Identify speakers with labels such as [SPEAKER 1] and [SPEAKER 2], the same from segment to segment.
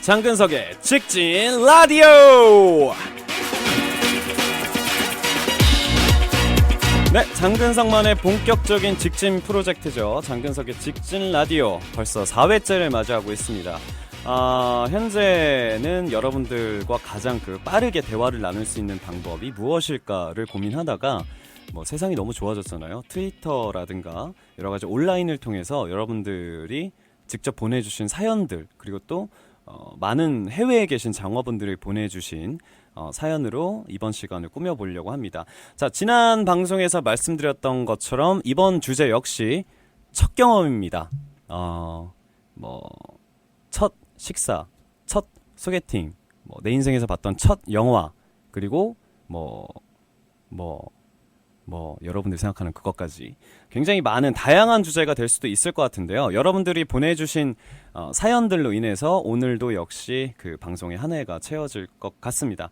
[SPEAKER 1] 장근석의 직진 라디오. 네, 장근석만의 본격적인 직진 프로젝트죠. 장근석의 직진 라디오 벌써 4회째를 맞이하고 있습니다. 현재는 여러분들과 가장 빠르게 대화를 나눌 수 있는 방법이 무엇일까를 고민하다가 세상이 너무 좋아졌잖아요. 트위터라든가 여러가지 온라인을 통해서 여러분들이 직접 보내주신 사연들, 그리고 또 많은 해외에 계신 장어분들이 보내주신 사연으로 이번 시간을 꾸며보려고 합니다. 자, 지난 방송에서 말씀드렸던 것처럼 이번 주제 역시 첫 경험입니다. 첫 식사, 첫 소개팅, 내 인생에서 봤던 첫 영화, 그리고 여러분들이 생각하는 그것까지 굉장히 많은 다양한 주제가 될 수도 있을 것 같은데요. 여러분들이 보내주신 사연들로 인해서 오늘도 역시 그 방송의 한 해가 채워질 것 같습니다.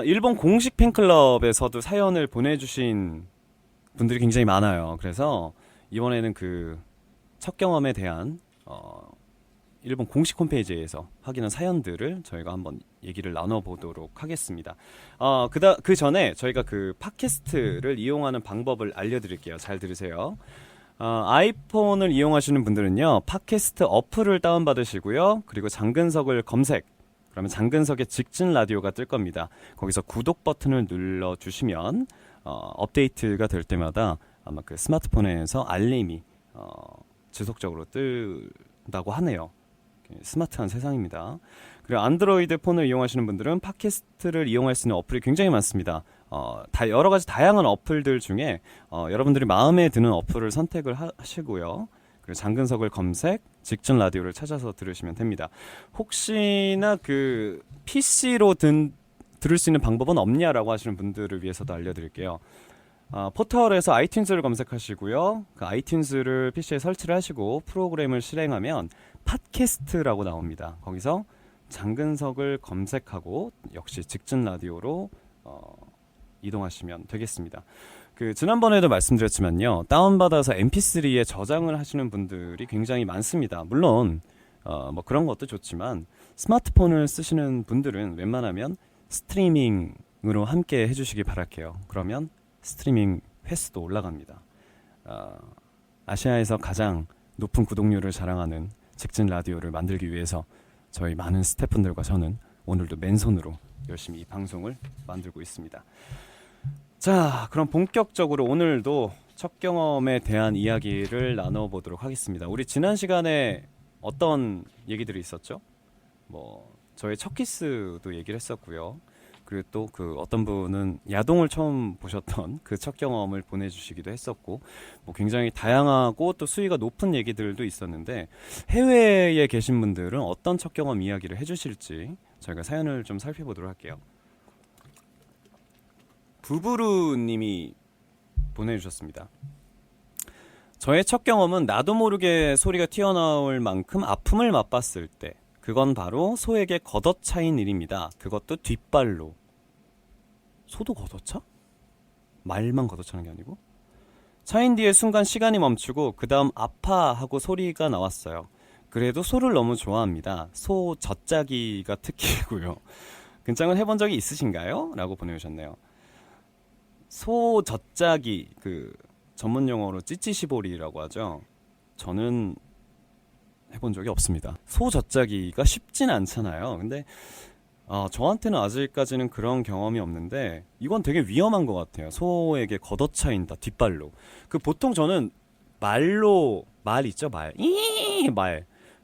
[SPEAKER 1] 일본 공식 팬클럽에서도 사연을 보내주신 분들이 굉장히 많아요. 그래서 이번에는 그 첫 경험에 대한 일본 공식 홈페이지에서 확인한 사연들을 저희가 한번 얘기를 나눠보도록 하겠습니다. 그 전에 저희가 그 팟캐스트를 이용하는 방법을 알려드릴게요. 잘 들으세요. 아이폰을 이용하시는 분들은요, 팟캐스트 어플을 다운받으시고요. 그리고 장근석을 검색, 그러면 장근석의 직진 라디오가 뜰 겁니다. 거기서 구독 버튼을 눌러주시면 업데이트가 될 때마다 아마 그 스마트폰에서 알림이 지속적으로 뜬다고 하네요. 스마트한 세상입니다. 그리고 안드로이드 폰을 이용하시는 분들은 팟캐스트를 이용할 수 있는 어플이 굉장히 많습니다. 여러 가지 다양한 어플들 중에 여러분들이 마음에 드는 어플을 선택을 하시고요. 그리고 장근석을 검색, 직진 라디오를 찾아서 들으시면 됩니다. 혹시나 그 PC로 들을 수 있는 방법은 없냐라고 하시는 분들을 위해서도 알려드릴게요. 포털에서 아이튠즈를 검색하시고요. 그 아이튠즈를 PC에 설치를 하시고 프로그램을 실행하면 팟캐스트라고 나옵니다. 거기서 장근석을 검색하고 역시 직진 라디오로 이동하시면 되겠습니다. 지난번에도 말씀드렸지만요, 다운받아서 mp3에 저장을 하시는 분들이 굉장히 많습니다. 물론 그런 것도 좋지만 스마트폰을 쓰시는 분들은 웬만하면 스트리밍으로 함께 해주시기 바랄게요. 그러면 스트리밍 횟수도 올라갑니다. 아시아에서 가장 높은 구독률을 자랑하는 직진 라디오를 만들기 위해서 저희 많은 스태프분들과 저는 오늘도 맨손으로 열심히 이 방송을 만들고 있습니다. 자, 그럼 본격적으로 오늘도 첫 경험에 대한 이야기를 나눠보도록 하겠습니다. 우리 지난 시간에 어떤 얘기들이 있었죠? 저의 첫 키스도 얘기를 했었고요. 그리고 또 어떤 분은 야동을 처음 보셨던 그 첫 경험을 보내주시기도 했었고, 굉장히 다양하고 또 수위가 높은 얘기들도 있었는데, 해외에 계신 분들은 어떤 첫 경험 이야기를 해주실지 저희가 사연을 좀 살펴보도록 할게요. 부부루님이 보내주셨습니다. 저의 첫 경험은 나도 모르게 소리가 튀어나올 만큼 아픔을 맛봤을 때, 그건 바로 소에게 걷어차인 일입니다. 그것도 뒷발로. 소도 걷어차? 말만 걷어차는 게 아니고? 차인 뒤에 순간 시간이 멈추고 그 다음 아파 하고 소리가 나왔어요. 그래도 소를 너무 좋아합니다. 소 젖짜기가 특기고요. 근장은 해본 적이 있으신가요? 라고 보내주셨네요. 소 젖짜기, 전문 용어로 찌찌시보리라고 하죠. 저는 해본 적이 없습니다. 소 젖짜기가 쉽진 않잖아요. 근데 저한테는 아직까지는 그런 경험이 없는데 이건 되게 위험한 것 같아요. 소에게 걷어차인다, 뒷발로. 보통 저는 말 있죠, 말.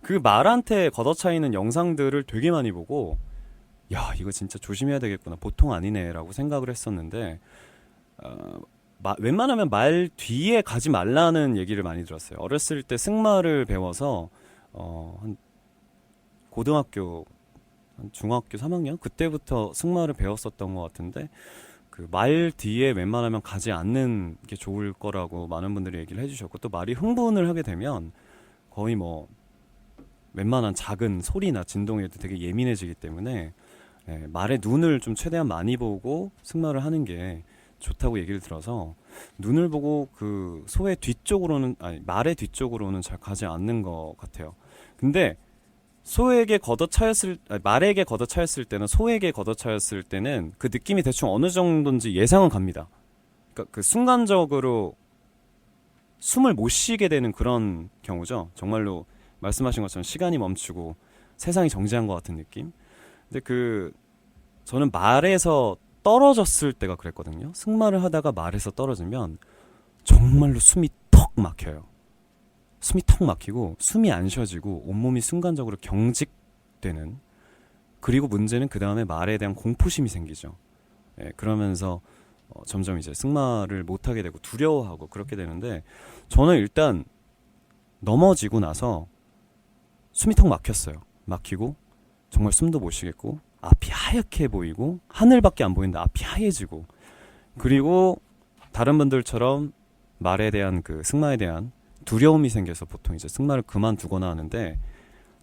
[SPEAKER 1] 그 말한테 걷어차이는 영상들을 되게 많이 보고, 야, 이거 진짜 조심해야 되겠구나, 보통 아니네 라고 생각을 했었는데, 웬만하면 말 뒤에 가지 말라는 얘기를 많이 들었어요. 어렸을 때 승마를 배워서 한 고등학교, 한 중학교 3학년 그때부터 승마를 배웠었던 것 같은데, 말 뒤에 웬만하면 가지 않는 게 좋을 거라고 많은 분들이 얘기를 해주셨고, 또 말이 흥분을 하게 되면 거의 웬만한 작은 소리나 진동에도 되게 예민해지기 때문에 말의 눈을 좀 최대한 많이 보고 승마를 하는 게 좋다고 얘기를 들어서, 눈을 보고 소의 뒤쪽으로는, 말의 뒤쪽으로는 잘 가지 않는 것 같아요. 근데 소에게 걷어차였을 말에게 걷어차였을 때는 소에게 걷어차였을 때는 그 느낌이 대충 어느 정도인지 예상은 갑니다. 그러니까 그 순간적으로 숨을 못 쉬게 되는 그런 경우죠. 정말로 말씀하신 것처럼 시간이 멈추고 세상이 정지한 것 같은 느낌. 근데 저는 말에서 떨어졌을 때가 그랬거든요. 승마를 하다가 말에서 떨어지면 정말로 숨이 턱 막혀요. 숨이 턱 막히고 숨이 안 쉬어지고 온몸이 순간적으로 경직되는, 그리고 문제는 그 다음에 말에 대한 공포심이 생기죠. 예, 그러면서 점점 이제 승마를 못하게 되고 두려워하고 그렇게 되는데, 저는 일단 넘어지고 나서 숨이 턱 막혔어요. 막히고 정말 숨도 못 쉬겠고 앞이 하얗게 보이고 하늘밖에 안 보이는데 앞이 하얘지고, 그리고 다른 분들처럼 말에 대한 승마에 대한 두려움이 생겨서 보통 이제 승마를 그만두거나 하는데,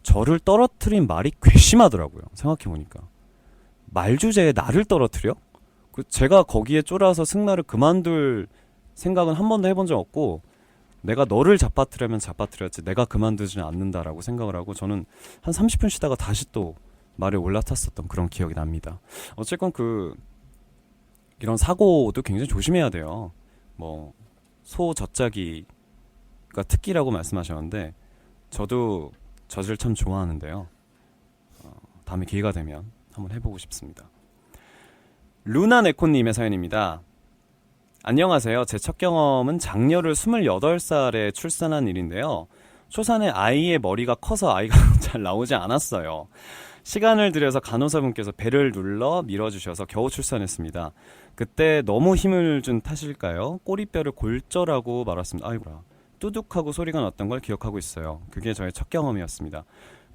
[SPEAKER 1] 저를 떨어뜨린 말이 괘씸하더라고요. 생각해보니까 말 주제에 나를 떨어뜨려? 제가 거기에 쫄아서 승마를 그만둘 생각은 한 번도 해본 적 없고, 내가 너를 잡아뜨려면 잡아뜨렸지 내가 그만두지는 않는다라고 생각을 하고, 저는 한 30분 쉬다가 다시 또 말에 올라탔었던 그런 기억이 납니다. 어쨌건 이런 사고도 굉장히 조심해야 돼요. 소 젖자기가 특기라고 말씀하셨는데, 저도 젖을 참 좋아하는데요. 다음에 기회가 되면 한번 해보고 싶습니다. 루나네코님의 사연입니다. 안녕하세요. 제 첫 경험은 장녀를 28살에 출산한 일인데요. 초산에 아이의 머리가 커서 아이가 잘 나오지 않았어요. 시간을 들여서 간호사분께서 배를 눌러 밀어주셔서 겨우 출산했습니다. 그때 너무 힘을 준 탓일까요? 꼬리뼈를 골절하고 말았습니다. 아이고라. 뚜둑하고 소리가 났던 걸 기억하고 있어요. 그게 저의 첫 경험이었습니다.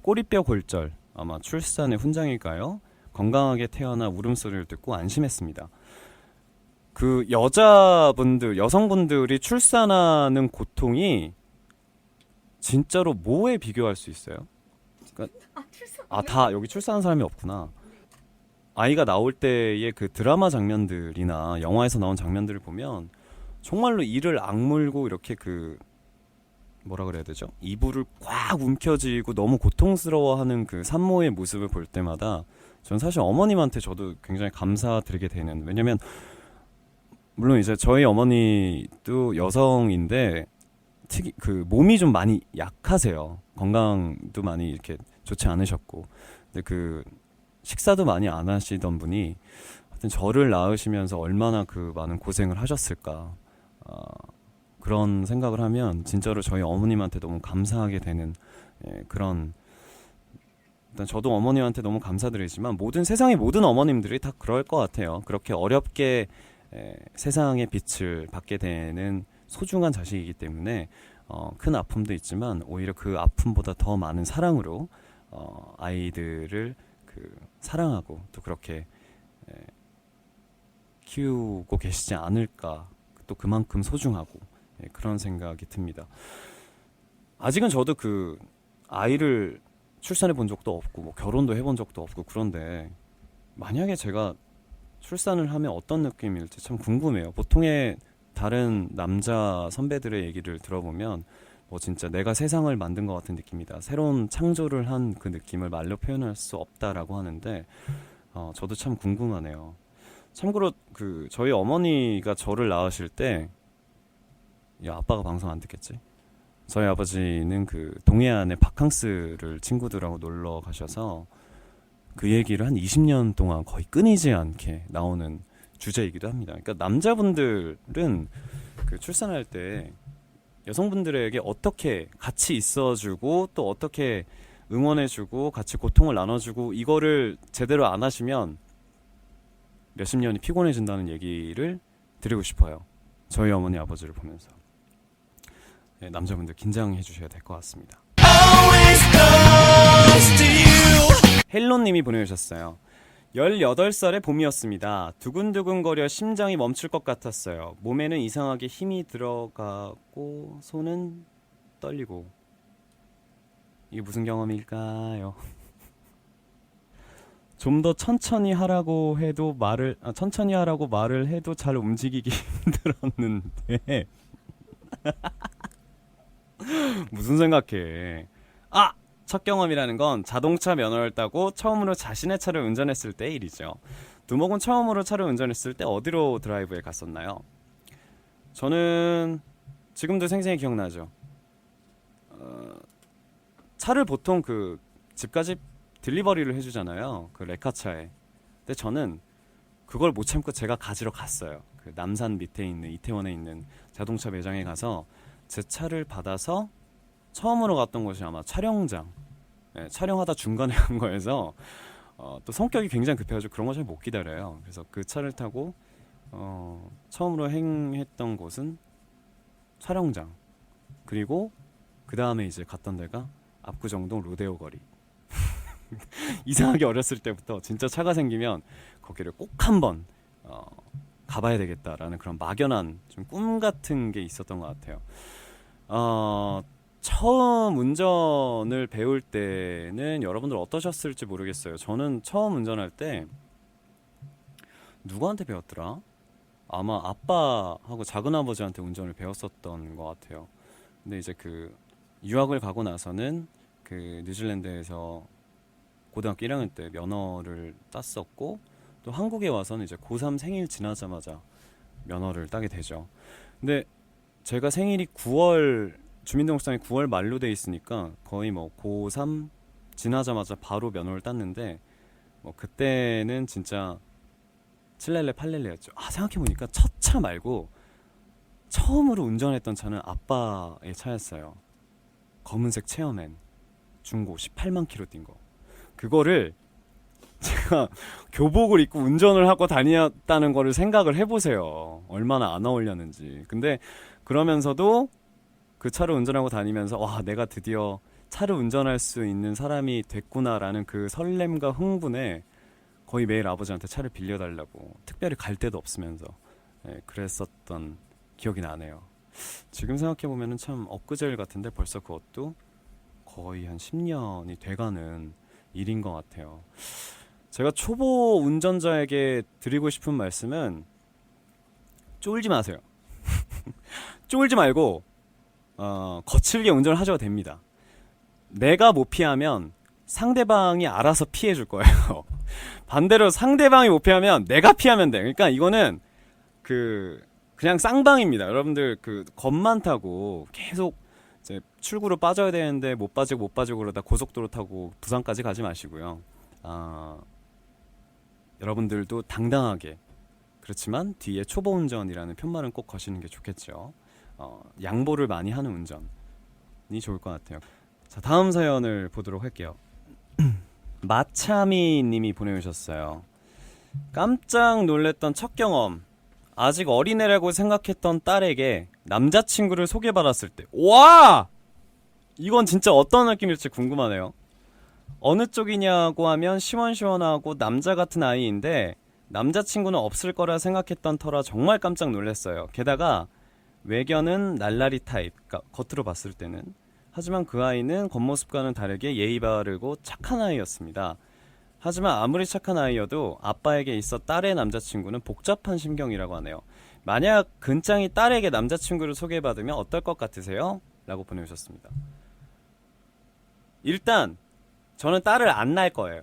[SPEAKER 1] 꼬리뼈 골절, 아마 출산의 훈장일까요? 건강하게 태어나 울음소리를 듣고 안심했습니다. 여성분들이 출산하는 고통이 진짜로 뭐에 비교할 수 있어요? 다 여기 출산한 사람이 없구나. 아이가 나올 때의 그 드라마 장면들이나 영화에서 나온 장면들을 보면 정말로 이를 악물고 이렇게 뭐라 그래야 되죠? 이불을 꽉 움켜쥐고 너무 고통스러워하는 그 산모의 모습을 볼 때마다 전 사실 어머님한테 저도 굉장히 감사드리게 되는, 왜냐면 물론 이제 저희 어머니도 여성인데 몸이 좀 많이 약하세요. 건강도 많이 이렇게 좋지 않으셨고, 근데 식사도 많이 안 하시던 분이 하여튼 저를 낳으시면서 얼마나 많은 고생을 하셨을까, 그런 생각을 하면 진짜로 저희 어머님한테 너무 감사하게 되는, 그런, 일단 저도 어머님한테 너무 감사드리지만 세상의 모든 어머님들이 다 그럴 것 같아요. 그렇게 어렵게 세상의 빛을 받게 되는 소중한 자식이기 때문에 큰 아픔도 있지만 오히려 그 아픔보다 더 많은 사랑으로 아이들을 사랑하고 또 그렇게 키우고 계시지 않을까, 또 그만큼 소중하고 그런 생각이 듭니다. 아직은 저도 아이를 출산해 본 적도 없고 결혼도 해본 적도 없고, 그런데 만약에 제가 출산을 하면 어떤 느낌일지 참 궁금해요. 보통의 다른 남자 선배들의 얘기를 들어보면 진짜 내가 세상을 만든 것 같은 느낌이다, 새로운 창조를 한 그 느낌을 말로 표현할 수 없다라고 하는데, 저도 참 궁금하네요. 참고로 저희 어머니가 저를 낳으실 때, 아빠가 방송 안 듣겠지? 저희 아버지는 동해안에 바캉스를 친구들하고 놀러 가셔서 그 얘기를 한 20년 동안 거의 끊이지 않게 나오는 주제이기도 합니다. 그러니까 남자분들은 출산할 때 여성분들에게 어떻게 같이 있어주고 또 어떻게 응원해주고 같이 고통을 나눠주고, 이거를 제대로 안 하시면 몇십 년이 피곤해진다는 얘기를 드리고 싶어요. 저희 어머니 아버지를 보면서. 남자분들 긴장해 주셔야 될 것 같습니다. 헬로님이 보내주셨어요. 18살의 봄이었습니다. 두근두근거려 심장이 멈출 것 같았어요. 몸에는 이상하게 힘이 들어가고 손은 떨리고. 이게 무슨 경험일까요? 좀 더 천천히 하라고 말을 해도 잘 움직이기 힘들었는데 무슨 생각해? 첫 경험이라는 건 자동차 면허를 따고 처음으로 자신의 차를 운전했을 때의 일이죠. 두목은 처음으로 차를 운전했을 때 어디로 드라이브에 갔었나요? 저는 지금도 생생히 기억나죠. 차를 보통 그 집까지 딜리버리를 해주잖아요. 그 레카차에. 근데 저는 그걸 못 참고 제가 가지러 갔어요. 그 남산 밑에 있는 이태원에 있는 자동차 매장에 가서 제 차를 받아서 처음으로 갔던 곳이 아마 촬영장. 네, 촬영하다 중간에 간 거여서 또 성격이 굉장히 급해가지고 그런 거 잘 못 기다려요. 그래서 그 차를 타고 처음으로 행했던 곳은 촬영장. 그리고 그 다음에 이제 갔던 데가 압구정동 로데오 거리. 이상하게 어렸을 때부터 진짜 차가 생기면 거기를 꼭 한번 가봐야 되겠다라는 그런 막연한 좀 꿈 같은 게 있었던 것 같아요. 처음 운전을 배울 때는 여러분들 어떠셨을지 모르겠어요. 저는 처음 운전할 때 누구한테 배웠더라? 아마 아빠하고 작은아버지한테 운전을 배웠었던 것 같아요. 근데 이제 그 유학을 가고 나서는 그 뉴질랜드에서 고등학교 1학년 때 면허를 땄었고, 또 한국에 와서는 이제 고3 생일 지나자마자 면허를 따게 되죠. 근데 제가 생일이 9월, 주민등록상에 9월 말로 돼 있으니까 거의 뭐 고3 지나자마자 바로 면허를 땄는데, 뭐 그때는 진짜 7렐레 8렐레였죠. 생각해보니까 첫 차 말고 처음으로 운전했던 차는 아빠의 차였어요. 검은색 체어맨 중고 18만 킬로 뛴 거. 그거를 제가 교복을 입고 운전을 하고 다녔다는 거를 생각을 해보세요. 얼마나 안 어울렸는지. 근데 그러면서도 그 차를 운전하고 다니면서 와, 내가 드디어 차를 운전할 수 있는 사람이 됐구나라는 그 설렘과 흥분에 거의 매일 아버지한테 차를 빌려달라고, 특별히 갈 데도 없으면서 그랬었던 기억이 나네요. 지금 생각해보면 참 엊그제일 같은데 벌써 그것도 거의 한 10년이 돼가는 일인 것 같아요. 제가 초보 운전자에게 드리고 싶은 말씀은 쫄지 마세요. 쫄지 말고 거칠게 운전을 하셔도 됩니다. 내가 못 피하면 상대방이 알아서 피해 줄 거예요. 반대로 상대방이 못 피하면 내가 피하면 돼. 그러니까 이거는 그냥 쌍방입니다. 여러분들 그 겁만 타고 계속 이제 출구로 빠져야 되는데 못 빠지고 그러다 고속도로 타고 부산까지 가지 마시고요. 여러분들도 당당하게, 그렇지만 뒤에 초보 운전이라는 편말은 꼭 거시는 게 좋겠죠. 양보를 많이 하는 운전이 좋을 것 같아요. 자, 다음 사연을 보도록 할게요. 마차미 님이 보내주셨어요. 깜짝 놀랐던 첫 경험. 아직 어린애라고 생각했던 딸에게 남자친구를 소개받았을 때. 와! 이건 진짜 어떤 느낌일지 궁금하네요. 어느 쪽이냐고 하면 시원시원하고 남자 같은 아이인데 남자친구는 없을 거라 생각했던 터라 정말 깜짝 놀랐어요. 게다가 외견은 날라리 타입, 그러니까 겉으로 봤을 때는. 하지만 그 아이는 겉모습과는 다르게 예의 바르고 착한 아이였습니다. 하지만 아무리 착한 아이여도 아빠에게 있어 딸의 남자친구는 복잡한 심경이라고 하네요. 만약 근짱이 딸에게 남자친구를 소개받으면 어떨 것 같으세요? 라고 보내주셨습니다. 일단 저는 딸을 안 낳을 거예요.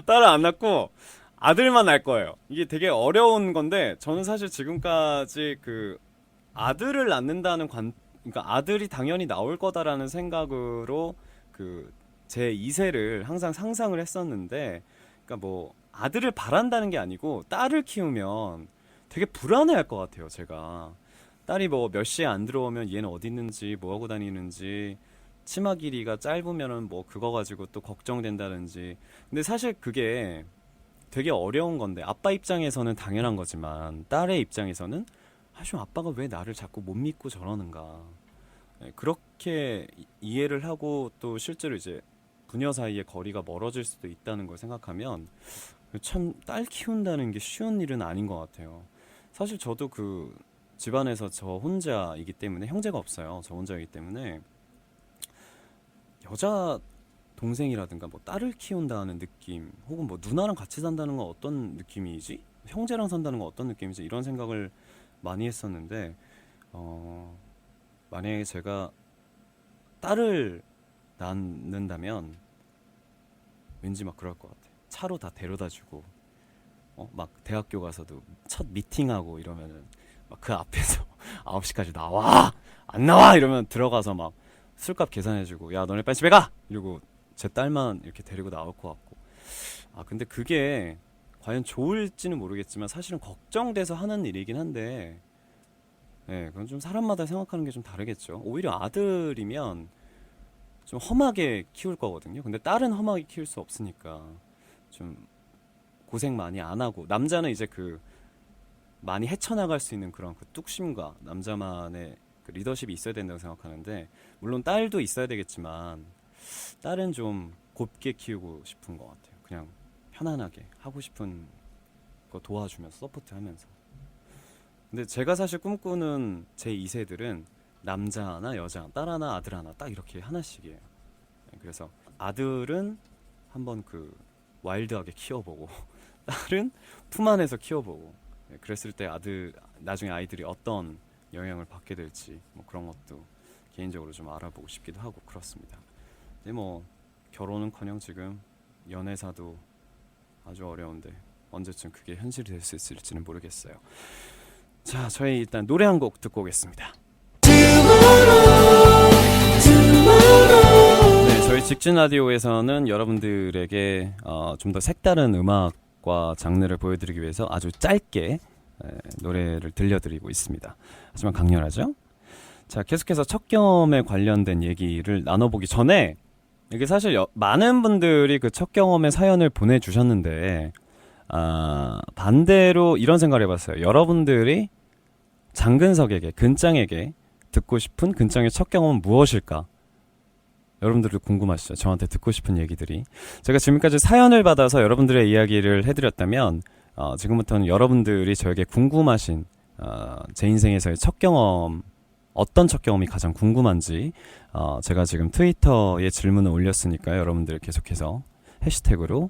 [SPEAKER 1] 딸을 안 낳고 아들만 낳을 거예요. 이게 되게 어려운 건데, 저는 사실 지금까지 그 아들을 낳는다는 그러니까 아들이 당연히 나올 거다라는 생각으로 그 제 2세를 항상 상상을 했었는데, 그러니까 뭐 아들을 바란다는 게 아니고 딸을 키우면 되게 불안해할 것 같아요. 제가 딸이 뭐 몇 시에 안 들어오면 얘는 어디 있는지, 뭐 하고 다니는지, 치마 길이가 짧으면은 뭐 그거 가지고 또 걱정된다든지. 근데 사실 그게 되게 어려운 건데, 아빠 입장에서는 당연한 거지만 딸의 입장에서는 좀 아빠가 왜 나를 자꾸 못 믿고 저러는가. 그렇게 이해를 하고, 또 실제로 이제 부녀 사이의 거리가 멀어질 수도 있다는 걸 생각하면 참 딸 키운다는 게 쉬운 일은 아닌 것 같아요. 사실 저도 그 집안에서 저 혼자이기 때문에, 형제가 없어요. 저 혼자이기 때문에 여자 동생이라든가 뭐 딸을 키운다는 느낌, 혹은 뭐 누나랑 같이 산다는 건 어떤 느낌이지? 형제랑 산다는 건 어떤 느낌이지? 이런 생각을 많이 했었는데, 만약에 제가 딸을 낳는다면 왠지 막 그럴 것 같아. 차로 다 데려다주고 막 대학교 가서도 첫 미팅하고 이러면은 막 그 앞에서 9시까지 나와 안 나와 이러면 들어가서 막 술값 계산해주고 야 너네 빨리 집에 가 이러고 제 딸만 이렇게 데리고 나올 것 같고. 근데 그게 과연 좋을지는 모르겠지만 사실은 걱정돼서 하는 일이긴 한데, 예, 그건 좀 사람마다 생각하는 게 좀 다르겠죠. 오히려 아들이면 좀 험하게 키울 거거든요. 근데 딸은 험하게 키울 수 없으니까 좀 고생 많이 안 하고, 남자는 이제 그 많이 헤쳐나갈 수 있는 그런 그 뚝심과 남자만의 그 리더십이 있어야 된다고 생각하는데, 물론 딸도 있어야 되겠지만 딸은 좀 곱게 키우고 싶은 것 같아요. 그냥 편안하게 하고 싶은 거 도와주면서 서포트하면서. 근데 제가 사실 꿈꾸는 제 2세들은 남자 하나 여자 하나, 딸 하나 아들 하나 딱 이렇게 하나씩이에요. 그래서 아들은 한번 그 와일드하게 키워보고 딸은 품 안에서 키워보고, 그랬을 때 나중에 아이들이 어떤 영향을 받게 될지 뭐 그런 것도 개인적으로 좀 알아보고 싶기도 하고 그렇습니다. 근데 뭐 결혼은커녕 지금 연애사도 아주 어려운데 언제쯤 그게 현실이 될 수 있을지는 모르겠어요. 자, 저희 일단 노래 한 곡 듣고 오겠습니다. 네, 저희 직진 라디오에서는 여러분들에게 좀 더 색다른 음악과 장르를 보여드리기 위해서 아주 짧게 노래를 들려드리고 있습니다. 하지만 강렬하죠? 자, 계속해서 첫 경험에 관련된 얘기를 나눠보기 전에, 이게 사실 많은 분들이 그 첫 경험의 사연을 보내주셨는데, 반대로 이런 생각을 해봤어요. 여러분들이 장근석에게, 근짱에게 듣고 싶은 근짱의 첫 경험은 무엇일까? 여러분들도 궁금하시죠? 저한테 듣고 싶은 얘기들이. 제가 지금까지 사연을 받아서 여러분들의 이야기를 해드렸다면, 지금부터는 여러분들이 저에게 궁금하신 제 인생에서의 첫 경험, 어떤 첫 경험이 가장 궁금한지, 제가 지금 트위터에 질문을 올렸으니까요. 여러분들 계속해서 해시태그로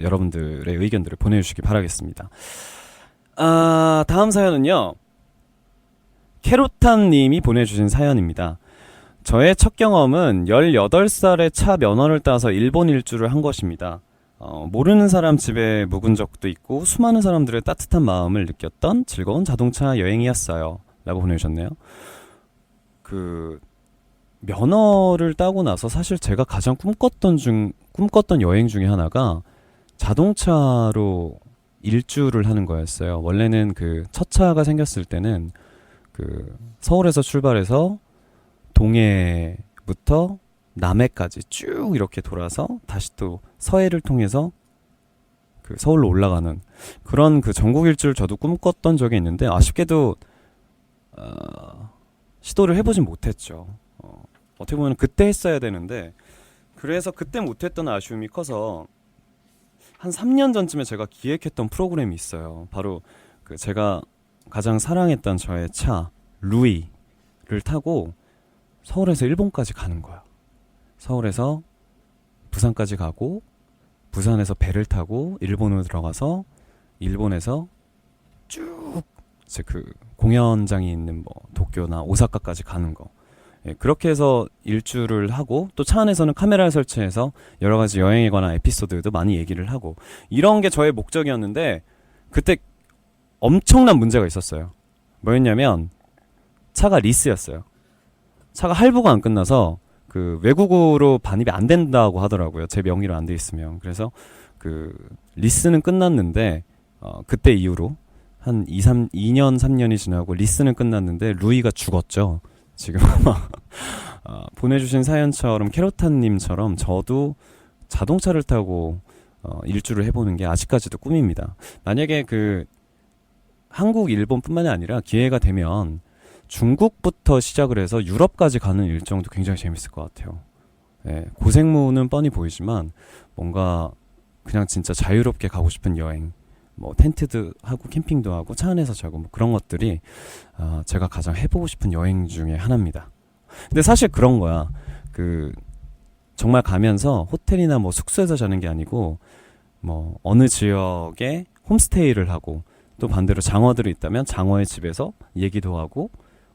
[SPEAKER 1] 여러분들의 의견들을 보내주시기 바라겠습니다. 다음 사연은요, 캐로탄님이 보내주신 사연입니다. 저의 첫 경험은 18살에 차 면허를 따서 일본 일주를 한 것입니다. 모르는 사람 집에 묵은 적도 있고 수많은 사람들의 따뜻한 마음을 느꼈던 즐거운 자동차 여행이었어요. 라고 보내주셨네요. 그 면허를 따고 나서 사실 제가 가장 꿈꿨던 여행 중에 하나가 자동차로 일주를 하는 거였어요. 원래는 그 첫 차가 생겼을 때는 그 서울에서 출발해서 동해부터 남해까지 쭉 이렇게 돌아서 다시 또 서해를 통해서 그 서울로 올라가는 그런 그 전국 일주를 저도 꿈꿨던 적이 있는데, 아쉽게도 시도를 해보진 못했죠. 어떻게 보면 그때 했어야 되는데, 그래서 그때 못했던 아쉬움이 커서 한 3년 전쯤에 제가 기획했던 프로그램이 있어요. 바로 그 제가 가장 사랑했던 저의 차 루이를 타고 서울에서 일본까지 가는 거야. 서울에서 부산까지 가고, 부산에서 배를 타고 일본으로 들어가서 일본에서 쭉 이제 그 공연장이 있는 뭐 도쿄나 오사카까지 가는 거. 예, 그렇게 해서 일주를 하고, 또 차 안에서는 카메라를 설치해서 여러 가지 여행에 관한 에피소드도 많이 얘기를 하고, 이런 게 저의 목적이었는데, 그때 엄청난 문제가 있었어요. 뭐였냐면 차가 리스였어요. 차가 할부가 안 끝나서 그 외국어로 반입이 안 된다고 하더라고요. 제 명의로 안 돼 있으면. 그래서 그 리스는 끝났는데 그때 이후로 한 2년 3년이 지나고 리스는 끝났는데 루이가 죽었죠. 지금 보내주신 사연처럼 캐로탄님처럼 저도 자동차를 타고 일주를 해보는 게 아직까지도 꿈입니다. 만약에 그 한국, 일본뿐만이 아니라 기회가 되면 중국부터 시작을 해서 유럽까지 가는 일정도 굉장히 재밌을 것 같아요. 예, 고생무는 뻔히 보이지만 뭔가 그냥 진짜 자유롭게 가고 싶은 여행, 뭐 텐트도 하고 캠핑도 하고 차 안에서 자고 뭐 그런 것들이 제가 가장 해보고 싶은 여행 중에 하나입니다. 근데 사실 그런 거야. 그 정말 가면서 호텔이나 뭐 숙소에서 자는 게 아니고 뭐 어느 지역에 홈스테이를 하고, 또 반대로 장어들이 있다면 장어의 집에서 얘기도 하고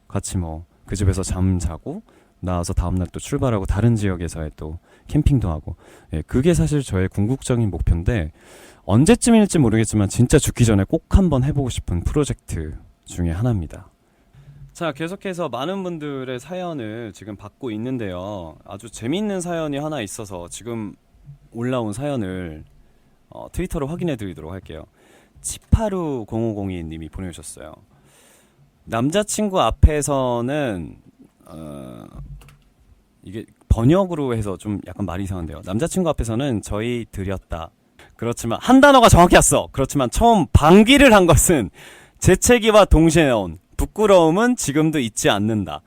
[SPEAKER 1] 같이 뭐 그 집에서 잠 자고 나와서 다음날 또 출발하고 다른 지역에서의 또 캠핑도 하고, 예, 그게 사실 저의 궁극적인 목표인데 언제쯤일지 모르겠지만 진짜 죽기 전에 꼭 한번 해보고 싶은 프로젝트 중에 하나입니다. 자, 계속해서 많은 분들의 사연을 지금 받고 있는데요. 아주 재미있는 사연이 하나 있어서 지금 올라온 사연을 트위터로 확인해 드리도록 할게요. 치파루 0502님이 보내주셨어요. 남자친구 앞에서는 이게 번역으로 해서 좀 약간 말이 이상한데요. 남자친구 앞에서는 저희 드렸다. 그렇지만 한 단어가 정확히 왔어. 그렇지만 처음 방귀를 한 것은 재채기와 동시에 나온 부끄러움은 지금도 잊지 않는다.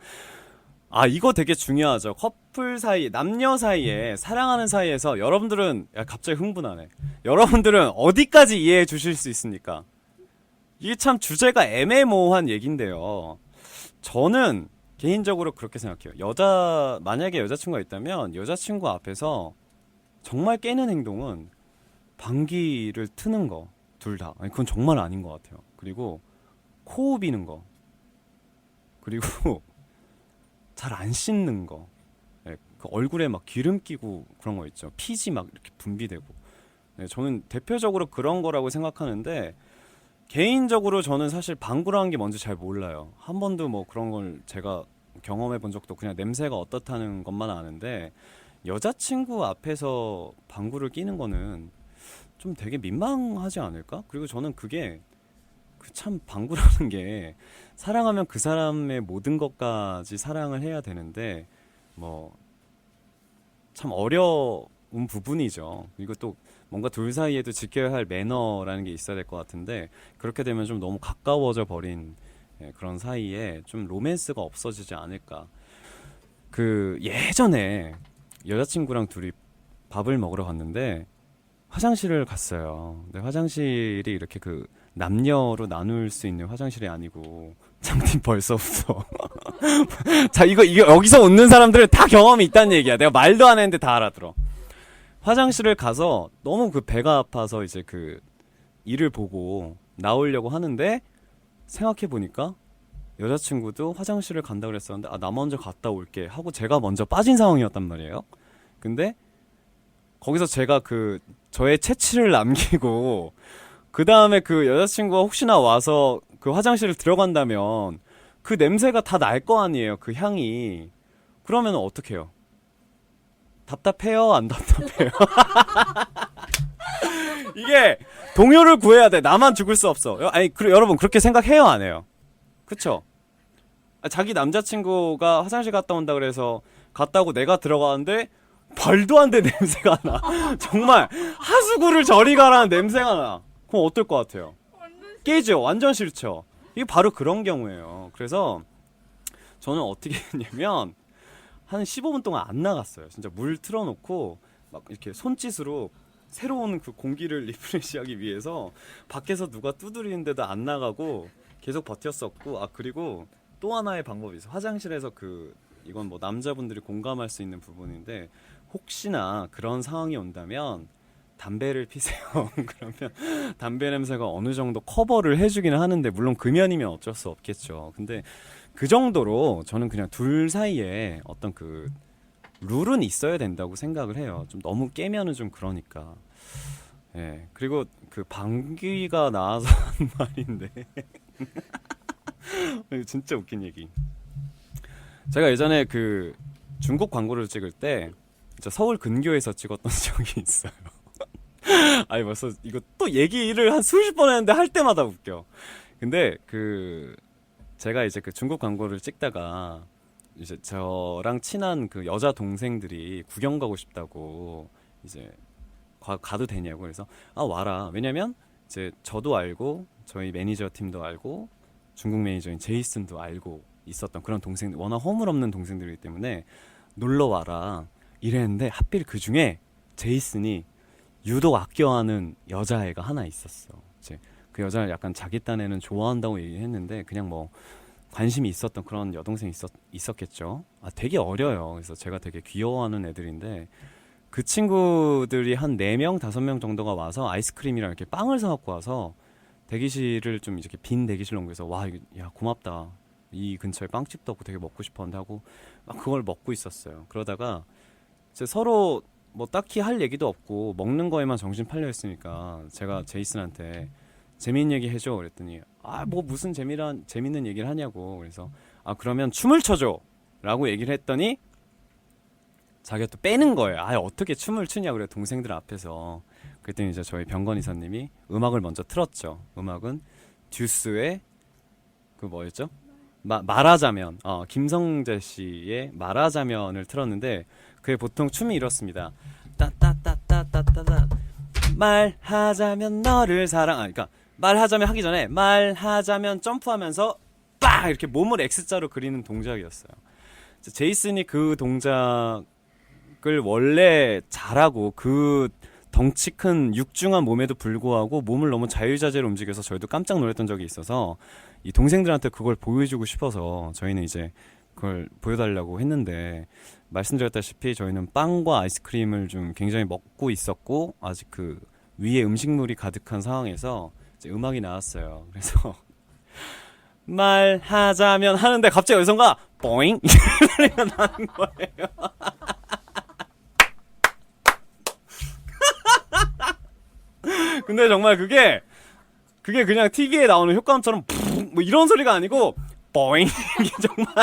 [SPEAKER 1] 아, 이거 되게 중요하죠. 커플 사이, 남녀 사이에, 사랑하는 사이에서 여러분들은, 야, 갑자기 흥분하네. 여러분들은 어디까지 이해해 주실 수 있습니까? 이게 참 주제가 애매모호한 얘기인데요. 저는 개인적으로 그렇게 생각해요. 만약에 여자친구가 있다면 여자친구 앞에서 정말 깨는 행동은 방귀를 트는 거, 둘 다. 아니, 그건 정말 아닌 것 같아요. 그리고 코 비는 거. 그리고 잘 안 씻는 거. 네, 그 얼굴에 막 기름 끼고 그런 거 있죠. 피지 막 이렇게 분비되고. 네, 저는 대표적으로 그런 거라고 생각하는데, 개인적으로 저는 사실 방구라는 게 뭔지 잘 몰라요. 한 번도 뭐 그런 걸 제가 경험해 본 적도, 그냥 냄새가 어떻다는 것만 아는데, 여자친구 앞에서 방구를 끼는 거는 좀 되게 민망하지 않을까? 그리고 저는 그게 참 방구라는 게, 사랑하면 그 사람의 모든 것까지 사랑을 해야 되는데 뭐 참 어려운 부분이죠. 그리고 또 뭔가 둘 사이에도 지켜야 할 매너라는 게 있어야 될 것 같은데, 그렇게 되면 좀 너무 가까워져 버린, 예, 그런 사이에 좀 로맨스가 없어지지 않을까. 그 예전에 여자친구랑 둘이 밥을 먹으러 갔는데 화장실을 갔어요. 근데 화장실이 이렇게 그 남녀로 나눌 수 있는 화장실이 아니고, 장님 벌써 웃어. 자, 이거 여기서 웃는 사람들은 다 경험이 있다는 얘기야. 내가 말도 안 했는데 다 알아들어. 화장실을 가서 너무 그 배가 아파서 이제 그 일을 보고 나오려고 하는데, 생각해 보니까 여자친구도 화장실을 간다 그랬었는데, 아, 나 먼저 갔다 올게 하고 제가 먼저 빠진 상황이었단 말이에요. 근데 거기서 제가 저의 채취를 남기고, 그 다음에 그 여자친구가 혹시나 와서 그 화장실을 들어간다면 그 냄새가 다 날 거 아니에요, 그 향이. 그러면 어떡해요? 답답해요? 안 답답해요? 이게 동요를 구해야 돼. 나만 죽을 수 없어. 아니, 여러분 그렇게 생각해요, 안 해요? 그쵸? 자기 남자친구가 화장실 갔다 온다 그래서 갔다고 내가 들어가는데 말도 안 돼 냄새가 나. 정말 하수구를 저리 가라는 냄새가 나. 그럼 어떨 것 같아요? 깨죠. 완전 싫죠. 이게 바로 그런 경우예요. 그래서 저는 어떻게 했냐면 한 15분 동안 안 나갔어요. 진짜 물 틀어놓고 막 이렇게 손짓으로 새로운 그 공기를 리프레시하기 위해서 밖에서 누가 두드리는데도 안 나가고 계속 버텼었고, 아, 그리고 또 하나의 방법이 있어요. 화장실에서 이건 뭐 남자분들이 공감할 수 있는 부분인데, 혹시나 그런 상황이 온다면 담배를 피세요. 그러면 담배 냄새가 어느 정도 커버를 해주기는 하는데, 물론 금연이면 어쩔 수 없겠죠. 근데 그 정도로 저는 그냥 둘 사이에 어떤 그 룰은 있어야 된다고 생각을 해요. 좀 너무 깨면은 좀 그러니까. 예. 그리고 그 방귀가 나와서 한 말인데 진짜 웃긴 얘기. 제가 예전에 그 중국 광고를 찍을 때 진짜 서울 근교에서 찍었던 적이 있어요. 아니, 벌써 이거 또 얘기를 한 수십 번 했는데 할 때마다 웃겨. 근데 제가 이제 그 중국 광고를 찍다가 이제 저랑 친한 그 여자 동생들이 구경 가고 싶다고, 이제 가도 되냐고. 그래서 아, 와라. 왜냐면 이제 저도 알고 저희 매니저 팀도 알고 중국 매니저인 제이슨도 알고 있었던 그런 동생들, 워낙 허물없는 동생들이기 때문에 놀러 와라 이랬는데, 하필 그 중에 제이슨이 유독 아껴하는 여자애가 하나 있었어. 이제 그 여자를 약간 자기 딴에는 좋아한다고 얘기했는데 그냥 뭐 관심이 있었던 그런 여동생이 있었겠죠. 아, 되게 어려요. 그래서 제가 되게 귀여워하는 애들인데, 그 친구들이 한 4명, 5명 정도가 와서 아이스크림이랑 이렇게 빵을 사갖고 와서 대기실을 좀 이렇게 빈 대기실 옮겨서, 와, 야, 고맙다. 이 근처에 빵집도 없고 되게 먹고 싶었는데 하고 막 그걸 먹고 있었어요. 그러다가 이제 서로 뭐 딱히 할 얘기도 없고 먹는 거에만 정신 팔려 있으니까 제가 제이슨한테 재미있는 얘기 해줘 그랬더니 아 뭐 무슨 재밌는 얘기를 하냐고. 그래서 아 그러면 춤을 춰줘 라고 얘기를 했더니 자기가 또 빼는 거예요. 아 어떻게 춤을 추냐 그래 동생들 앞에서. 그랬더니 이제 저희 병건 이사님이 음악을 먼저 틀었죠. 음악은 듀스의 그 뭐였죠? 말하자면 김성재 씨의 말하자면을 틀었는데 그게 보통 춤이 이렇습니다. 따따따따따따따 말하자면 너를 그러니까 말하자면 하기 전에 말하자면 점프하면서 빡 이렇게 몸을 X자로 그리는 동작이었어요. 제이슨이 그 동작을 원래 잘하고 그 덩치 큰 육중한 몸에도 불구하고 몸을 너무 자유자재로 움직여서 저희도 깜짝 놀랐던 적이 있어서 이 동생들한테 그걸 보여주고 싶어서 저희는 이제 그걸 보여달라고 했는데 말씀드렸다시피 저희는 빵과 아이스크림을 좀 굉장히 먹고 있었고 아직 그 위에 음식물이 가득한 상황에서 이제 음악이 나왔어요. 그래서 말하자면 하는데 갑자기 어디선가 뽀잉 이 소리가 나는 거예요. 근데 정말 그게 그냥 TV에 나오는 효과음처럼 뭐 이런 소리가 아니고 뽀잉 이게 정말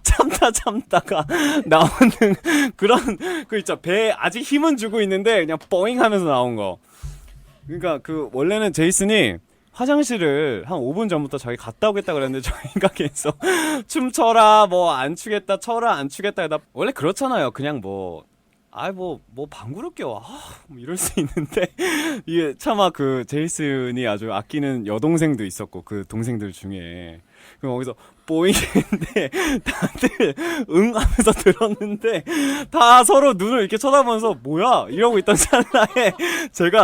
[SPEAKER 1] 참다가 나오는 그런 그 있죠. 배에 아직 힘은 주고 있는데 그냥 뽀잉 하면서 나온 거. 그러니까 그 원래는 제이슨이 화장실을 한 5분 전부터 자기 갔다 오겠다 그랬는데 저희가 계속 춤춰라 뭐 안 추겠다 쳐라 안 추겠다 하다 원래 그렇잖아요. 그냥 뭐 방구를 껴. 뭐 이럴 수 있는데, 이게 차마 그 제이슨이 아주 아끼는 여동생도 있었고, 그 동생들 중에. 그럼 거기서 뽀잉인데, 다들 응 하면서 들었는데, 다 서로 눈을 이렇게 쳐다보면서, 뭐야? 이러고 있던 찰나에,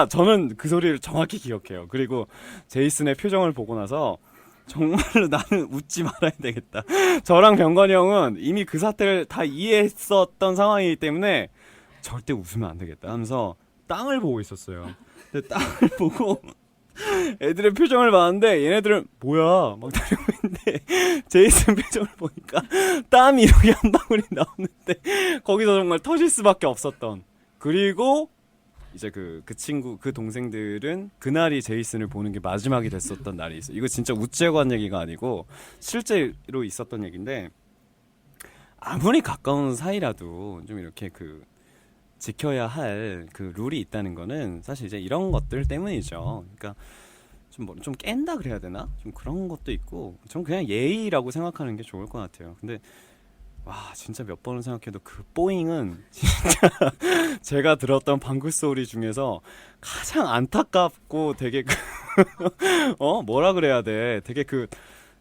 [SPEAKER 1] 저는 그 소리를 정확히 기억해요. 그리고 제이슨의 표정을 보고 나서, 정말로 나는 웃지 말아야 되겠다. 저랑 병건이 형은 이미 그 사태를 다 이해했었던 상황이기 때문에, 절대 웃으면 안 되겠다 하면서 땅을 보고 있었어요. 근데 땅을 보고 애들의 표정을 봤는데 얘네들은 뭐야 막 다니고 있는데 제이슨 표정을 보니까 땀이 이렇게 한 방울이 나오는데 거기서 정말 터질 수밖에 없었던. 그리고 이제 그 친구 그 동생들은 그날이 제이슨을 보는 게 마지막이 됐었던 날이 있어요. 이거 진짜 우째관 얘기가 아니고 실제로 있었던 얘기인데 아무리 가까운 사이라도 좀 이렇게 지켜야 할 그 룰이 있다는 거는 사실 이제 이런 것들 때문이죠. 그러니까 좀 깬다 그래야 되나? 좀 그런 것도 있고, 전 그냥 예의라고 생각하는 게 좋을 것 같아요. 근데 와 진짜 몇 번을 생각해도 그 뽀잉은 진짜 제가 들었던 방구 소리 중에서 가장 안타깝고 되게 뭐라 그래야 돼? 되게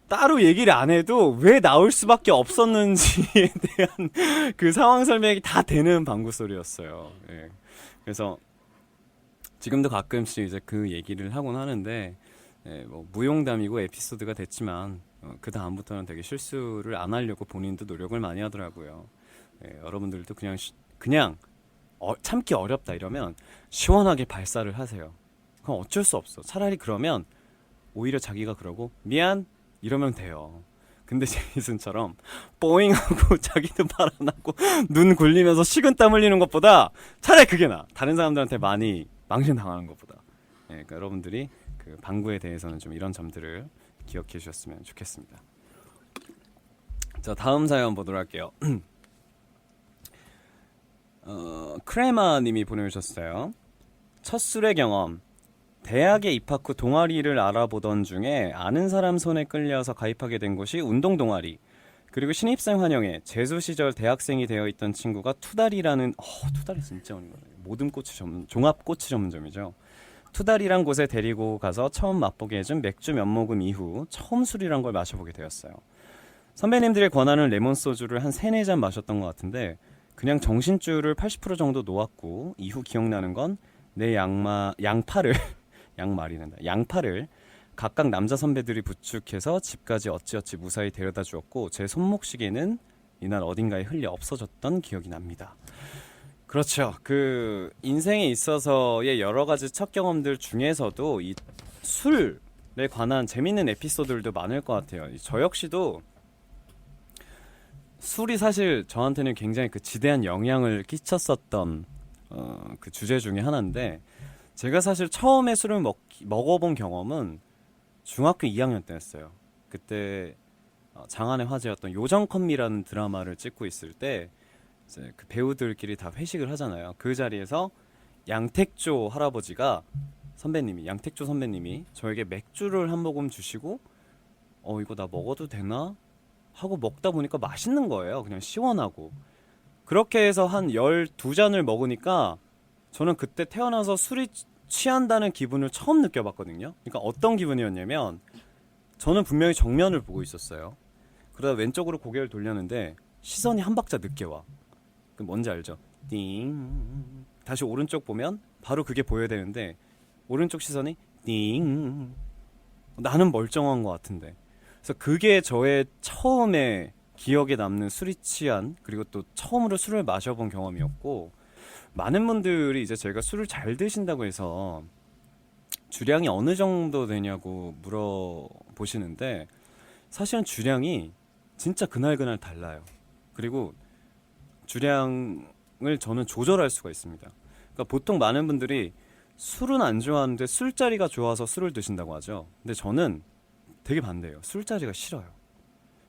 [SPEAKER 1] 따로 얘기를 안 해도 왜 나올 수밖에 없었는지에 대한 그 상황 설명이 다 되는 방구 소리였어요. 예. 그래서 지금도 가끔씩 이제 그 얘기를 하곤 하는데 뭐 무용담이고 에피소드가 됐지만 그 다음부터는 되게 실수를 안 하려고 본인도 노력을 많이 하더라고요. 여러분들도 그냥 참기 어렵다 이러면 시원하게 발사를 하세요. 그럼 어쩔 수 없어. 차라리 그러면 오히려 자기가 그러고 미안 이러면 돼요. 근데 제이슨처럼 뽀잉하고 자기도 말 안 하고 눈 굴리면서 식은땀 흘리는 것보다 차라리 그게 나아. 다른 사람들한테 많이 망신당하는 것보다. 그러니까 여러분들이 그 방구에 대해서는 좀 이런 점들을 기억해 주셨으면 좋겠습니다. 자, 다음 사연 보도록 할게요. 크레마 님이 보내주셨어요. 첫 술의 경험. 대학에 입학 후 동아리를 알아보던 중에 아는 사람 손에 끌려서 가입하게 된 곳이 운동 동아리. 그리고 신입생 환영회 재수 시절 대학생이 되어 있던 친구가 투다리라는 투다리 진짜 어려운 거예요. 모든 꼬치 종합 꼬치 전문점이죠. 투다리란 곳에 데리고 가서 처음 맛보게 해준 맥주 몇 모금 이후 처음 술이란 걸 마셔보게 되었어요. 선배님들의 권하는 레몬 소주를 한 3-4잔 마셨던 것 같은데 그냥 정신줄을 80% 정도 놓았고 이후 기억나는 건 내 양팔을 각각 남자 선배들이 부축해서 집까지 어찌어찌 무사히 데려다 주었고 제 손목시계는 이날 어딘가에 흘려 없어졌던 기억이 납니다. 그렇죠. 그 인생에 있어서의 여러 가지 첫 경험들 중에서도 이 술에 관한 재밌는 에피소드들도 많을 것 같아요. 저 역시도 술이 사실 저한테는 굉장히 그 지대한 영향을 끼쳤었던 그 주제 중에 하나인데 제가 사실 처음에 술을 먹어본 경험은 중학교 2학년 때였어요. 그때 장안의 화제였던 요정컨미라는 드라마를 찍고 있을 때 이제 그 배우들끼리 다 회식을 하잖아요. 그 자리에서 양택조 할아버지가 양택조 선배님이 저에게 맥주를 한 모금 주시고 이거 나 먹어도 되나? 하고 먹다 보니까 맛있는 거예요. 그냥 시원하고. 그렇게 해서 한 12잔을 먹으니까 저는 그때 태어나서 술이 취한다는 기분을 처음 느껴봤거든요. 그러니까 어떤 기분이었냐면 저는 분명히 정면을 보고 있었어요. 그러다 왼쪽으로 고개를 돌렸는데 시선이 한 박자 늦게 와. 그 뭔지 알죠? 띵. 다시 오른쪽 보면 바로 그게 보여야 되는데 오른쪽 시선이 띵. 나는 멀쩡한 것 같은데. 그래서 그게 저의 처음에 기억에 남는 술이 취한 그리고 또 처음으로 술을 마셔본 경험이었고 많은 분들이 이제 제가 술을 잘 드신다고 해서 주량이 어느 정도 되냐고 물어보시는데 사실은 주량이 진짜 그날그날 달라요. 그리고 주량을 저는 조절할 수가 있습니다. 그러니까 보통 많은 분들이 술은 안 좋아하는데 술자리가 좋아서 술을 드신다고 하죠. 근데 저는 되게 반대예요. 술자리가 싫어요.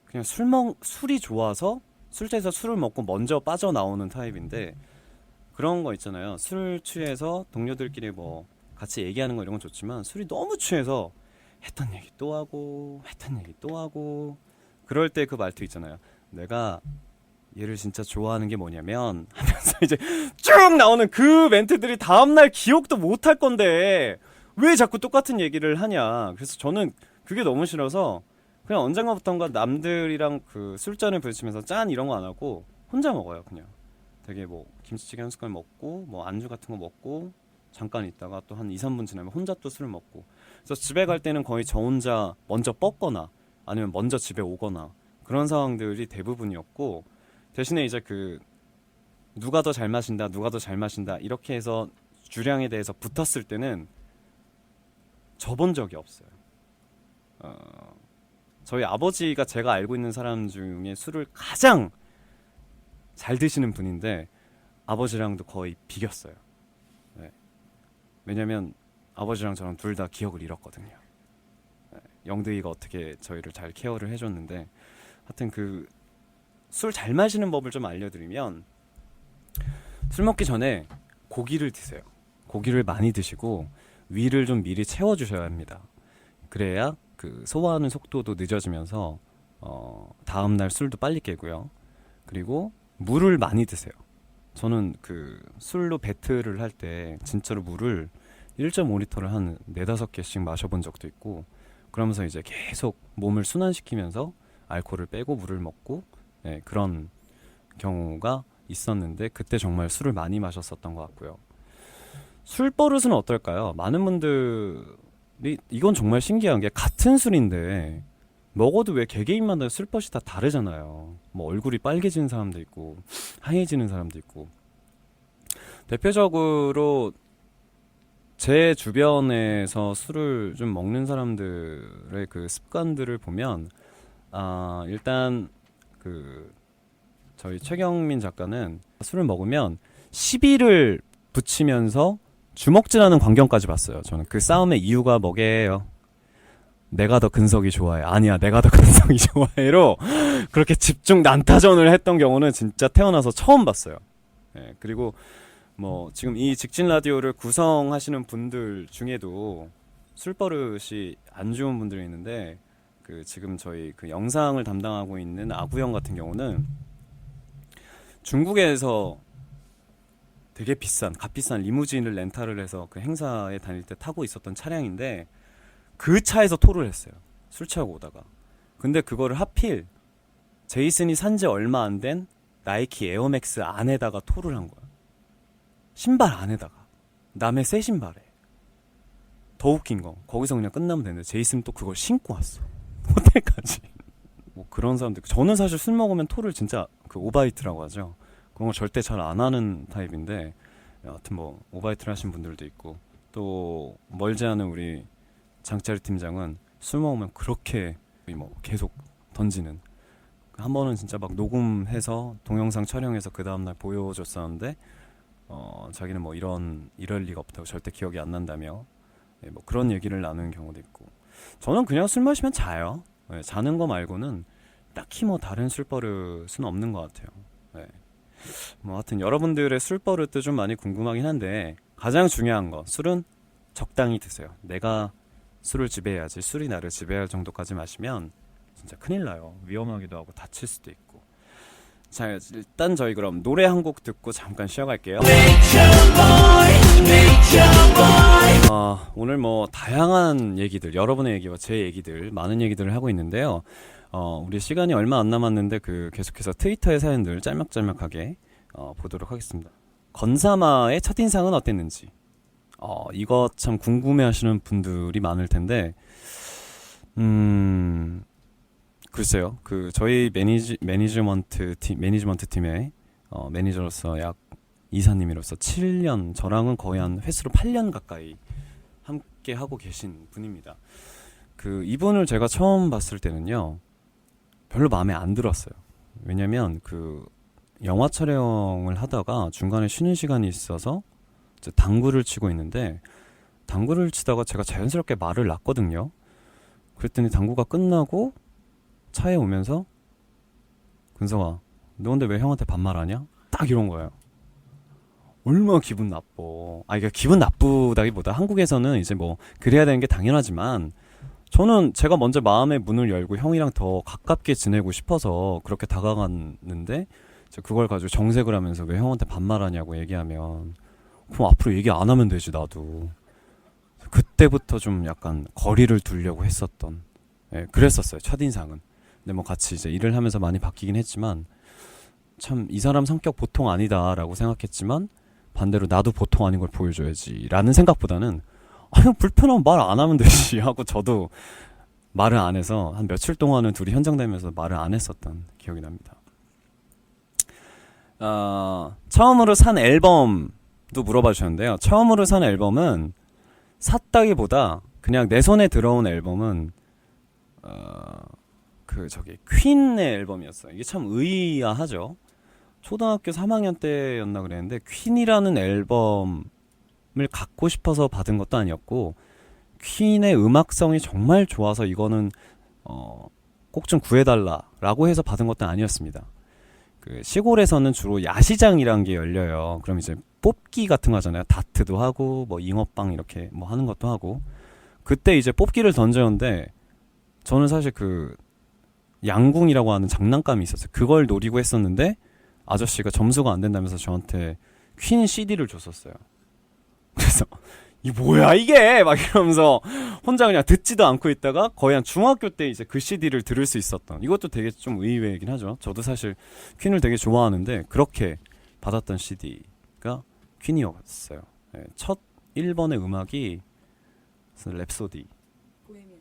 [SPEAKER 1] 그냥 술이 좋아서 술자리에서 술을 먹고 먼저 빠져나오는 타입인데 그런 거 있잖아요. 술 취해서 동료들끼리 뭐 같이 얘기하는 거 이런 건 좋지만 술이 너무 취해서 했던 얘기 또 하고 했던 얘기 또 하고 그럴 때 그 말투 있잖아요. 내가 얘를 진짜 좋아하는 게 뭐냐면 하면서 이제 쭉 나오는 그 멘트들이 다음날 기억도 못 할 건데 왜 자꾸 똑같은 얘기를 하냐. 그래서 저는 그게 너무 싫어서 그냥 언젠가부턴가 남들이랑 그 술잔을 부딪히면서 짠 이런 거 안 하고 혼자 먹어요. 그냥 되게 뭐 김치찌개 한 숟갈 먹고 뭐 안주 같은 거 먹고 잠깐 있다가 또 한 2, 3분 지나면 혼자 또 술 먹고 그래서 집에 갈 때는 거의 저 혼자 먼저 뻗거나 아니면 먼저 집에 오거나 그런 상황들이 대부분이었고 대신에 이제 그 누가 더 잘 마신다 누가 더 잘 마신다 이렇게 해서 주량에 대해서 붙었을 때는 져본 적이 없어요. 저희 아버지가 제가 알고 있는 사람 중에 술을 가장 잘 드시는 분인데 아버지랑도 거의 비겼어요. 네. 왜냐면 아버지랑 저랑 둘 다 기억을 잃었거든요. 네. 영득이가 어떻게 저희를 잘 케어를 해줬는데 하여튼 그 술 잘 마시는 법을 좀 알려드리면 술 먹기 전에 고기를 드세요. 고기를 많이 드시고 위를 좀 미리 채워주셔야 합니다. 그래야 그 소화하는 속도도 늦어지면서 다음날 술도 빨리 깨고요. 그리고 물을 많이 드세요. 저는 그 술로 배틀을 할 때 진짜로 물을 1.5리터를 한 4-5개씩 마셔본 적도 있고 그러면서 이제 계속 몸을 순환시키면서 알코올을 빼고 물을 먹고 네, 그런 경우가 있었는데 그때 정말 술을 많이 마셨었던 것 같고요. 술 버릇은 어떨까요? 많은 분들이 이건 정말 신기한 게 같은 술인데 먹어도 왜 개개인마다 술버릇이 다 다르잖아요. 뭐 얼굴이 빨개지는 사람도 있고 하얘지는 사람도 있고 대표적으로 제 주변에서 술을 좀 먹는 사람들의 그 습관들을 보면 일단 그 저희 최경민 작가는 술을 먹으면 시비를 붙이면서 주먹질하는 광경까지 봤어요. 저는 그 싸움의 이유가 뭐게요? 내가 더 근석이 좋아해. 아니야, 내가 더 근석이 좋아해로 그렇게 집중 난타전을 했던 경우는 진짜 태어나서 처음 봤어요. 네, 그리고 뭐 지금 이 직진 라디오를 구성하시는 분들 중에도 술버릇이 안 좋은 분들이 있는데 그 지금 저희 그 영상을 담당하고 있는 아구형 같은 경우는 중국에서 되게 값비싼 리무진을 렌탈을 해서 그 행사에 다닐 때 타고 있었던 차량인데 그 차에서 토를 했어요. 술 취하고 오다가. 근데 그거를 하필 제이슨이 산지 얼마 안 된 나이키 에어맥스 안에다가 토를 한 거야. 신발 안에다가. 남의 새 신발에. 더 웃긴 거. 거기서 그냥 끝나면 되는데 제이슨 또 그걸 신고 왔어. 호텔까지. 뭐 그런 사람들. 저는 사실 술 먹으면 토를 진짜 그 오바이트라고 하죠. 그런 거 절대 잘 안 하는 타입인데 여하튼 뭐 오바이트를 하신 분들도 있고 또 멀지 않은 우리 장짜리 팀장은 술 먹으면 그렇게 뭐 계속 던지는 한 번은 진짜 막 녹음해서 동영상 촬영해서 그 다음날 보여줬었는데 자기는 뭐 이럴 리가 없다고 절대 기억이 안 난다며 뭐 그런 얘기를 나누는 경우도 있고 저는 그냥 술 마시면 자요. 자는 거 말고는 딱히 뭐 다른 술버릇은 없는 것 같아요. 뭐 하여튼 여러분들의 술버릇도 좀 많이 궁금하긴 한데 가장 중요한 거 술은 적당히 드세요. 내가 술을 지배해야지 술이 나를 지배할 정도까지 마시면 진짜 큰일 나요. 위험하기도 하고 다칠 수도 있고. 자, 일단 저희 그럼 노래 한 곡 듣고 잠깐 쉬어갈게요. 오늘 뭐 다양한 얘기들, 여러분의 얘기와 제 얘기들, 많은 얘기들을 하고 있는데요. 우리 시간이 얼마 안 남았는데 계속해서 트위터의 사연들 짤막짤막하게 보도록 하겠습니다. 건사마의 첫인상은 어땠는지. 이거 참 궁금해하시는 분들이 많을 텐데, 글쎄요. 저희 매니지먼트 팀의 매니저로서 약 이사님으로서 7년, 저랑은 거의 한 횟수로 8년 가까이 함께 하고 계신 분입니다. 이분을 제가 처음 봤을 때는요, 별로 마음에 안 들었어요. 왜냐면 영화 촬영을 하다가 중간에 쉬는 시간이 있어서 이제 당구를 치고 있는데 당구를 치다가 제가 자연스럽게 말을 놨거든요. 그랬더니 당구가 끝나고 차에 오면서 근성아, 너 근데 왜 형한테 반말하냐? 딱 이런 거예요. 얼마나 기분 나빠. 그러니까 기분 나쁘다기보다 한국에서는 이제 뭐 그래야 되는 게 당연하지만 저는 제가 먼저 마음의 문을 열고 형이랑 더 가깝게 지내고 싶어서 그렇게 다가갔는데 그걸 가지고 정색을 하면서 왜 형한테 반말하냐고 얘기하면 그럼 앞으로 얘기 안 하면 되지 나도. 그때부터 좀 약간 거리를 두려고 했었던 그랬었어요. 첫인상은. 근데 뭐 같이 이제 일을 하면서 많이 바뀌긴 했지만 참 이 사람 성격 보통 아니다라고 생각했지만 반대로 나도 보통 아닌 걸 보여줘야지 라는 생각보다는 불편하면 말 안 하면 되지 하고 저도 말을 안 해서 한 며칠 동안은 둘이 현장 다니면서 말을 안 했었던 기억이 납니다. 처음으로 산 앨범도 물어봐 주셨는데요. 처음으로 산 앨범은 샀다기보다 그냥 내 손에 들어온 앨범은 퀸의 앨범이었어요. 이게 참 의아하죠. 초등학교 3학년 때였나 그랬는데 퀸이라는 앨범을 갖고 싶어서 받은 것도 아니었고 퀸의 음악성이 정말 좋아서 이거는 꼭 좀 구해달라라고 해서 받은 것도 아니었습니다. 시골에서는 주로 야시장이란 게 열려요. 그럼 이제 뽑기 같은 거 하잖아요. 다트도 하고 뭐 잉어빵 이렇게 뭐 하는 것도 하고 그때 이제 뽑기를 던졌는데 저는 사실 양궁이라고 하는 장난감이 있었어요. 그걸 노리고 했었는데 아저씨가 점수가 안 된다면서 저한테 퀸 CD를 줬었어요. 그래서 이 뭐야 이게 막 이러면서 혼자 그냥 듣지도 않고 있다가 거의 한 중학교 때 이제 그 CD를 들을 수 있었던 이것도 되게 좀 의외이긴 하죠. 저도 사실 퀸을 되게 좋아하는데 그렇게 받았던 CD가 퀸이었어요. 첫 1번의 음악이 랩소디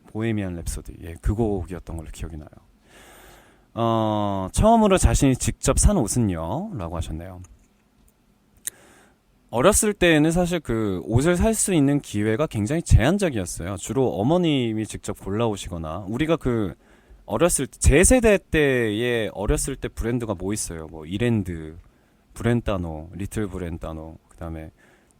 [SPEAKER 1] 보헤미안 랩소디 그 곡이었던 걸로 기억이 나요. 처음으로 자신이 직접 산 옷은요? 라고 하셨네요. 어렸을 때는 사실 옷을 살 수 있는 기회가 굉장히 제한적이었어요. 주로 어머님이 직접 골라오시거나 우리가 어렸을 때 제 세대 때의 어렸을 때 브랜드가 뭐 있어요? 뭐 이랜드, 브렌따노, 리틀 브렌따노, 그다음에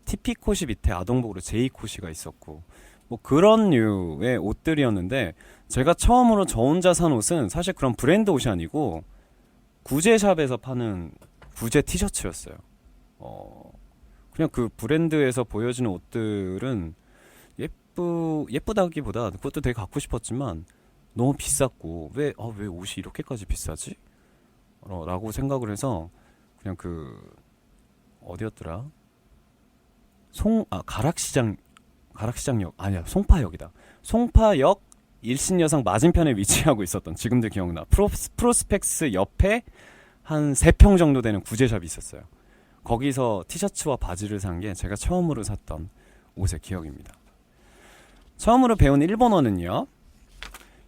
[SPEAKER 1] 티피코시 밑에 아동복으로 제이코시가 있었고 뭐 그런 류의 옷들이었는데 제가 처음으로 저 혼자 산 옷은 사실 그런 브랜드 옷이 아니고 구제샵에서 파는 구제 티셔츠였어요. 그냥 브랜드에서 보여지는 옷들은 예쁘다기보다 그것도 되게 갖고 싶었지만 너무 비쌌고 왜 옷이 이렇게까지 비싸지? 라고 생각을 해서 그냥 어디였더라? 가락시장역 아니야 송파역이다. 송파역 일신여상 맞은편에 위치하고 있었던 지금도 기억나. 프로스펙스 옆에 한 3평 정도 되는 구제샵이 있었어요. 거기서 티셔츠와 바지를 산 게 제가 처음으로 샀던 옷의 기억입니다. 처음으로 배운 일본어는요.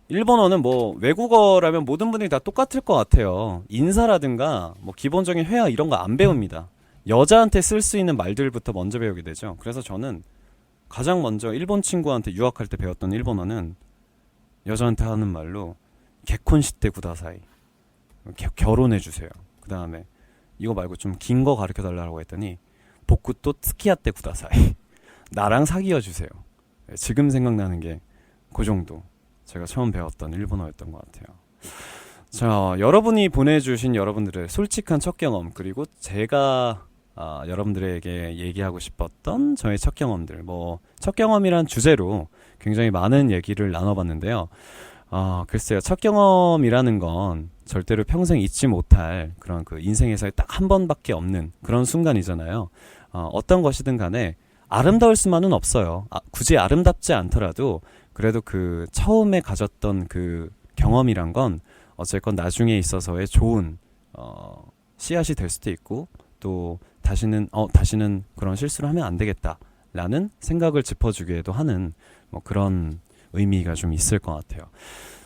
[SPEAKER 1] 일본어는 뭐 외국어라면 모든 분들이 다 똑같을 것 같아요. 인사라든가 뭐 기본적인 회화 이런 거 안 배웁니다. 여자한테 쓸 수 있는 말들부터 먼저 배우게 되죠. 그래서 저는 가장 먼저 일본 친구한테 유학할 때 배웠던 일본어는 여자한테 하는 말로 개콘시테 구다사이 결혼해 주세요. 그 다음에 이거 말고 좀 긴 거 가르쳐 달라고 했더니 복구또 스키야테 구다사이. 나랑 사귀어 주세요. 지금 생각나는 게 그 정도. 제가 처음 배웠던 일본어였던 것 같아요. 자, 여러분이 보내주신 여러분들의 솔직한 첫 경험, 그리고 제가 여러분들에게 얘기하고 싶었던 저의 첫 경험들, 첫 경험이란 주제로 굉장히 많은 얘기를 나눠봤는데요. 글쎄요, 첫 경험이라는 건 절대로 평생 잊지 못할 그런 그 인생에서 딱 한 번밖에 없는 그런 순간이잖아요. 어떤 것이든 간에 아름다울 수만은 없어요. 굳이 아름답지 않더라도 그래도 그 처음에 가졌던 그 경험이란 건 어쨌건 나중에 있어서의 좋은 씨앗이 될 수도 있고, 또 다시는 그런 실수를 하면 안 되겠다라는 생각을 짚어주기에도 하는 그런 의미가 좀 있을 것 같아요.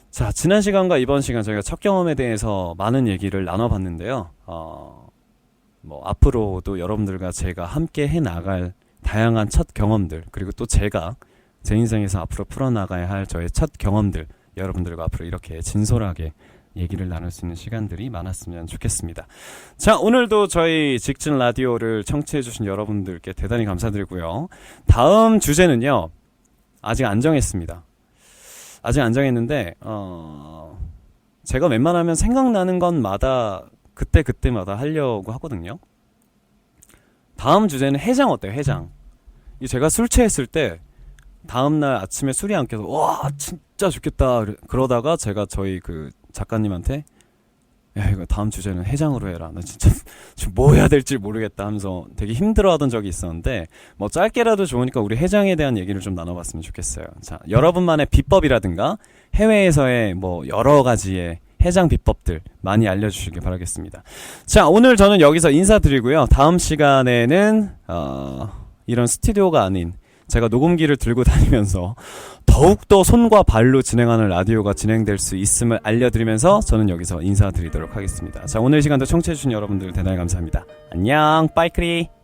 [SPEAKER 1] 자, 지난 시간과 이번 시간 저희가 첫 경험에 대해서 많은 얘기를 나눠봤는데요. 앞으로도 여러분들과 제가 함께 해나갈 다양한 첫 경험들, 그리고 또 제가 제 인생에서 앞으로 풀어나가야 할 저의 첫 경험들, 여러분들과 앞으로 이렇게 진솔하게 얘기를 나눌 수 있는 시간들이 많았으면 좋겠습니다. 자, 오늘도 저희 직진 라디오를 청취해주신 여러분들께 대단히 감사드리고요. 다음 주제는요, 아직 안 정했습니다. 아직 안 정했는데 제가 웬만하면 생각나는 것마다 그때마다 하려고 하거든요. 다음 주제는 해장 어때요? 해장. 제가 술 취했을 때 다음날 아침에 술이 안 깨서 와 진짜 좋겠다 그러다가 제가 저희 그 작가님한테 야 이거 다음 주제는 해장으로 해라, 나 진짜 지금 뭐 해야 될지 모르겠다 하면서 되게 힘들어하던 적이 있었는데, 짧게라도 좋으니까 우리 해장에 대한 얘기를 좀 나눠봤으면 좋겠어요. 자, 여러분만의 비법이라든가 해외에서의 여러 가지의 해장 비법들 많이 알려주시길 바라겠습니다. 자, 오늘 저는 여기서 인사드리고요. 다음 시간에는 이런 스튜디오가 아닌 제가 녹음기를 들고 다니면서 더욱더 손과 발로 진행하는 라디오가 진행될 수 있음을 알려드리면서 저는 여기서 인사드리도록 하겠습니다. 자, 오늘 시간도 청취해주신 여러분들 대단히 감사합니다. 안녕, 빠이크리.